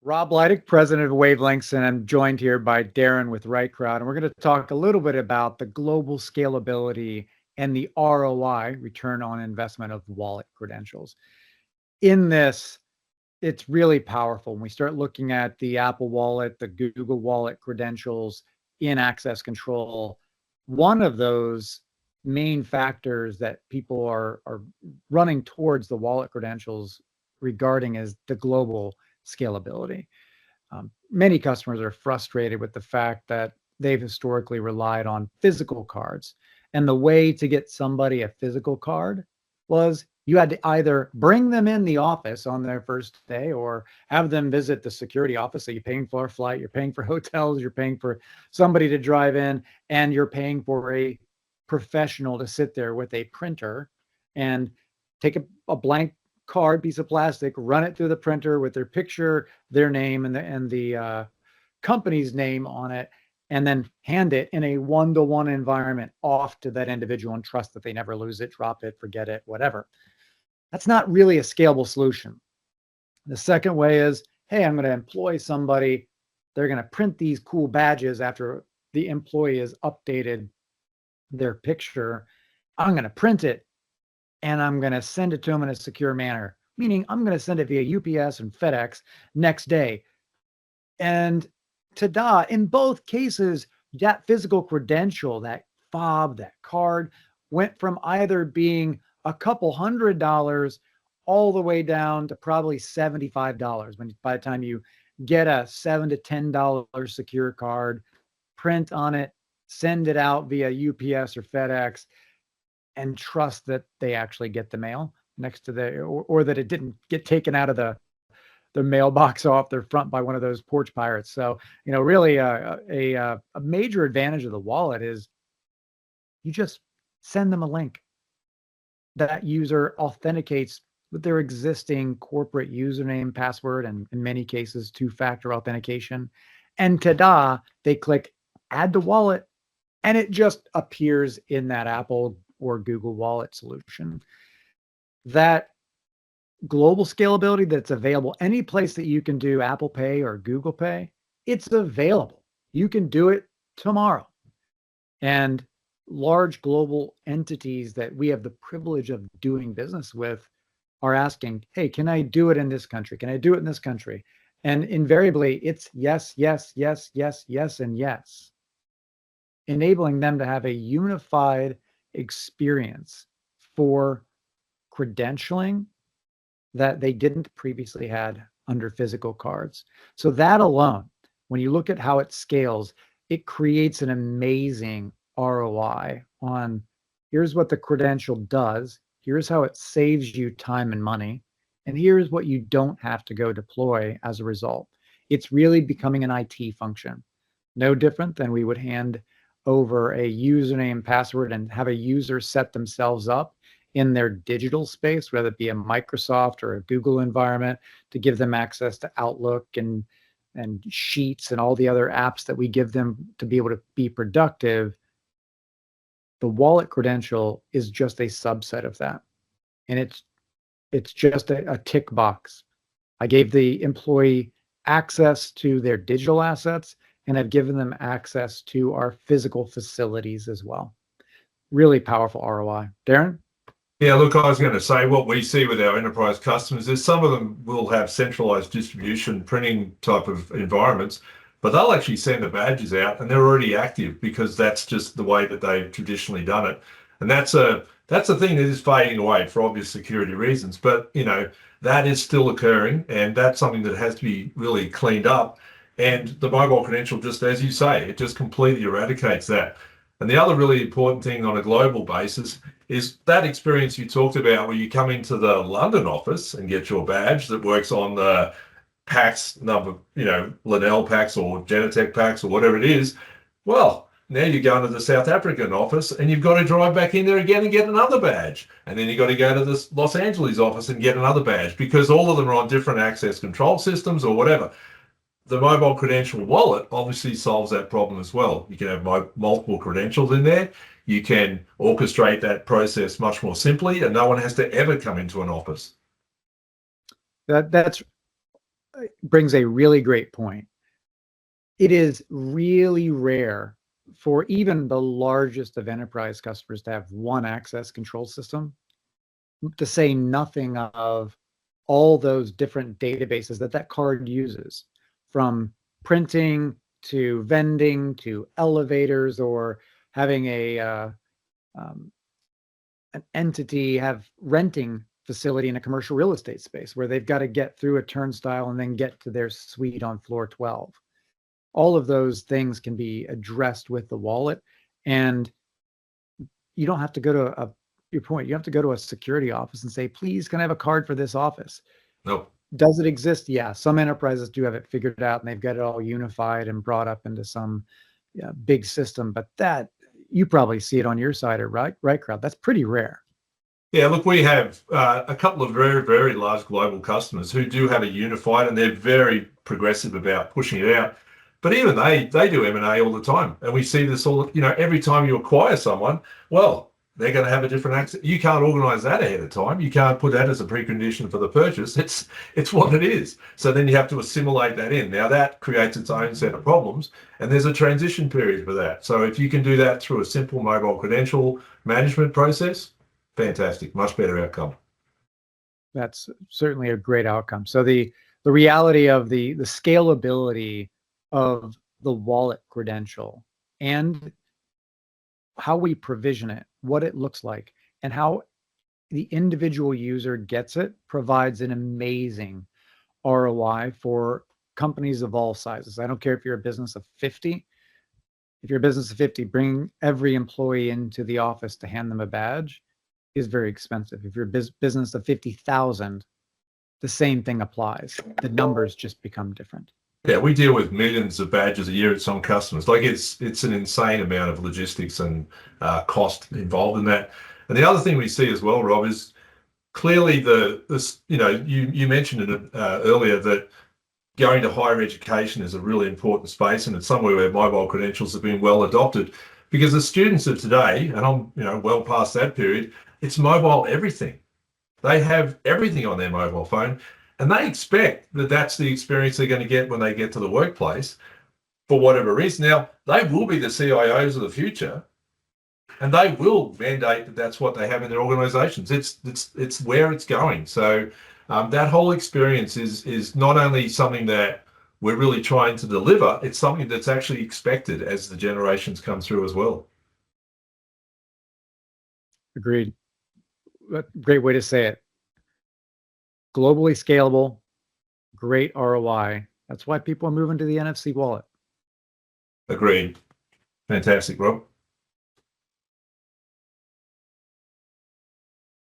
Rob Leidig, president of Wavelengths, and I'm joined here by Darren with Right Crowd. And we're going to talk a little bit about the global scalability and the ROI, return on investment of wallet credentials. In this, it's really powerful. When we start looking at the Apple Wallet, the Google Wallet credentials in access control, one of those main factors that people are running towards the wallet credentials regarding is the global scalability. Many customers are frustrated with the fact that they've historically relied on physical cards. And the way to get somebody a physical card was you had to either bring them in the office on their first day or have them visit the security office. So you're paying for a flight, you're paying for hotels, you're paying for somebody to drive in, and you're paying for a professional to sit there with a printer and take a blank card, piece of plastic, run it through the printer with their picture, their name, and the company's name on it, and then hand it in a one-to-one environment off to that individual and trust that they never lose it, drop it, forget it, whatever. That's not really a scalable solution. The second way is, hey, I'm going to employ somebody. They're going to print these cool badges after the employee has updated their picture. I'm going to print it and I'm going to send it to them in a secure manner, meaning I'm going to send it via UPS and FedEx next day. And ta-da, in both cases, that physical credential, that fob, that card went from either being a couple $100 all the way down to probably $75 when by the time you get a $7 to $10 secure card, print on it, send it out via UPS or FedEx, and trust that they actually get the mail next to or that it didn't get taken out of the mailbox off their front by one of those porch pirates. So, really a major advantage of the wallet is you just send them a link. That user authenticates with their existing corporate username, password, and in many cases, two-factor authentication. And ta-da, they click add to wallet, and it just appears in that Apple or Google Wallet solution. That global scalability that's available any place that you can do Apple Pay or Google Pay, it's available. You can do it tomorrow. And large global entities that we have the privilege of doing business with are asking, hey, can I do it in this country? Can I do it in this country? And invariably, it's yes, yes, yes, yes, yes, and yes, enabling them to have a unified experience for credentialing that they didn't previously had under physical cards. So that alone, when you look at how it scales, it creates an amazing ROI on here's what the credential does, here's how it saves you time and money, and here's what you don't have to go deploy as a result. It's really becoming an IT function. No different than we would hand over a username, password, and have a user set themselves up in their digital space, whether it be a Microsoft or a Google environment, to give them access to Outlook and Sheets and all the other apps that we give them to be able to be productive. The wallet credential is just a subset of that. And it's just a tick box. I gave the employee access to their digital assets, and I've given them access to our physical facilities as well. Really powerful ROI. Darren? Yeah, look, I was going to say what we see with our enterprise customers is some of them will have centralized distribution printing type of environments, but they'll actually send the badges out and they're already active because that's just the way that they've traditionally done it. And that's a thing that is fading away for obvious security reasons. But, that is still occurring, and that's something that has to be really cleaned up. And the mobile credential, just as you say, it just completely eradicates that. And the other really important thing on a global basis is that experience you talked about where you come into the London office and get your badge that works on the PAX number, Linnell PAX or Genetec PAX or whatever it is. Well, now you go into the South African office and you've got to drive back in there again and get another badge. And then you've got to go to the Los Angeles office and get another badge because all of them are on different access control systems or whatever. The mobile credential wallet obviously solves that problem as well. You can have multiple credentials in there. You can orchestrate that process much more simply, and no one has to ever come into an office. That's brings a really great point. It is really rare for even the largest of enterprise customers to have one access control system, to say nothing of all those different databases that card uses, from printing to vending to elevators, or having um, an entity have renting facility in a commercial real estate space where they've got to get through a turnstile and then get to their suite on floor 12. All of those things can be addressed with the wallet, and you don't have to go to your point, you have to go to a security office and say, please, can I have a card for this office? Nope. Does it exist? Yeah, some enterprises do have it figured out and they've got it all unified and brought up into some big system, but that you probably see it on your side, or right crowd. That's pretty rare. Yeah, look, we have a couple of very, very large global customers who do have a unified, and they're very progressive about pushing it out. But even they do M&A all the time, and we see this all. Every time you acquire someone, well, they're going to have a different access. You can't organise that ahead of time. You can't put that as a precondition for the purchase. It's what it is. So then you have to assimilate that in. Now that creates its own set of problems, and there's a transition period for that. So if you can do that through a simple mobile credential management process, fantastic, much better outcome. That's certainly a great outcome. So the reality of the scalability of the wallet credential, and how we provision it, what it looks like, and how the individual user gets it, provides an amazing ROI for companies of all sizes. I don't care if you're a business of 50. If you're a business of 50, bring every employee into the office to hand them a badge is very expensive. If you're a business of 50,000, the same thing applies. The numbers just become different. Yeah, we deal with millions of badges a year at some customers. Like it's an insane amount of logistics and cost involved in that. And the other thing we see as well, Rob, is clearly you mentioned it earlier, that going to higher education is a really important space, and it's somewhere where mobile credentials have been well adopted, because the students of today, and I'm well past that period, it's mobile everything. They have everything on their mobile phone, and they expect that that's the experience they're going to get when they get to the workplace for whatever reason. Now, they will be the CIOs of the future, and they will mandate that that's what they have in their organizations. It's where it's going. So that whole experience is not only something that we're really trying to deliver, it's something that's actually expected as the generations come through as well. Agreed. Great way to say it. Globally scalable, great ROI. That's why people are moving to the NFC wallet. Agreed. Fantastic, Rob.